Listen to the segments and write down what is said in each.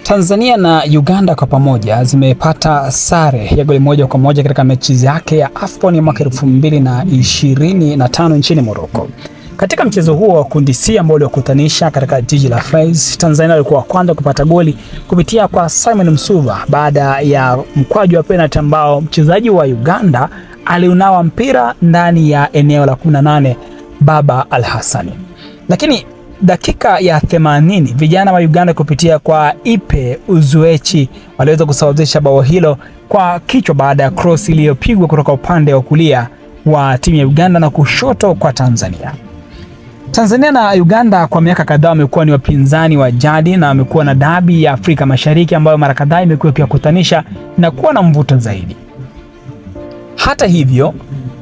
Tanzania na Uganda kwa pamoja zimepata sare ya goli 1-1 katika mechi zake ya AFCON ya mwaka 2025 nchini Morocco. Katika mchezo huo wa kundi C ambao uliokutanisha katika jiji la Fez, Tanzania walikuwa wa kwanza kupata goli kupitia kwa Simon Msuva baada ya mkwaju wa penalty ambao mchezaji wa Uganda aliunawa mpira ndani ya eneo la 18 Baba Al-Hassani. Lakini dakika ya 80 vijana wa Uganda kupitia kwa Ipe Uzuechi waliweza kusawazisha bao hilo kwa kichwa baada ya cross iliyopigwa kutoka upande wa kulia wa timu ya Uganda na kushoto kwa Tanzania. Tanzania na Uganda kwa miaka kadhaa wamekuwa ni wapinzani wa jadi na wamekuwa na dabi ya Afrika Mashariki ambayo mara kadhaa imekuwa ikikutanisha na kuwa na mvuto zaidi. Hata hivyo,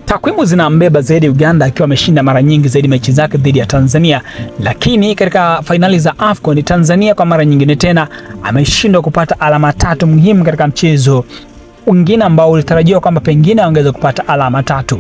takwimu zinambeba zaidi Uganda akiwa ameshinda mara nyingi zaidi mechi zake dhidi ya Tanzania, lakini katika fainali za AFCON Tanzania kwa mara nyingine tena ameshindwa kupata alama 3 muhimu katika mchezo mwingine ambao ulitarajiwa kwamba pengine angeweza kupata alama 3.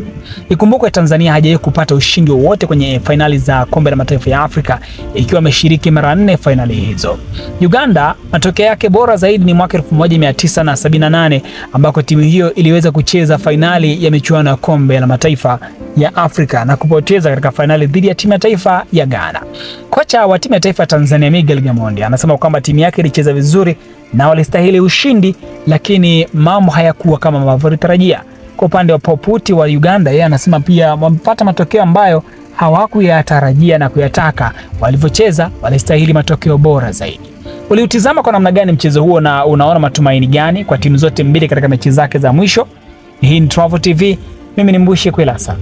Ikumbukwe Tanzania hajawahi kupata ushindi wowote kwenye fainali za Kombe la Mataifa ya Afrika ikiwa ameshiriki mara 4 fainali hizo. Uganda matokeo yake bora zaidi ni mwaka 1978 ambako timu hiyo iliweza kucheza fainali ya michuano ya Kombe la Mataifa ya Afrika na kupoteza katika fainali dhidi ya timu ya taifa ya Ghana. Kocha wa timu ya taifa ya Tanzania Miguel Gamondi anasema kwamba timu yake ilicheza vizuri na walistahili ushindi, lakini mambo hayakuwa kama walitarajia. Kwa upande wa Poputi wa Uganda, yeye anasema pia wamepata matokeo ambayo hawakuyatarajia na kuyataka. Walivyocheza walistahili matokeo bora zaidi. Uliutizama kwa namna gani mchezo huo na unaona matumaini gani kwa timu zote mbili katika mechi zake za mwisho? Hii ni Travo TV, mimi ni Mbushi Kwilasa.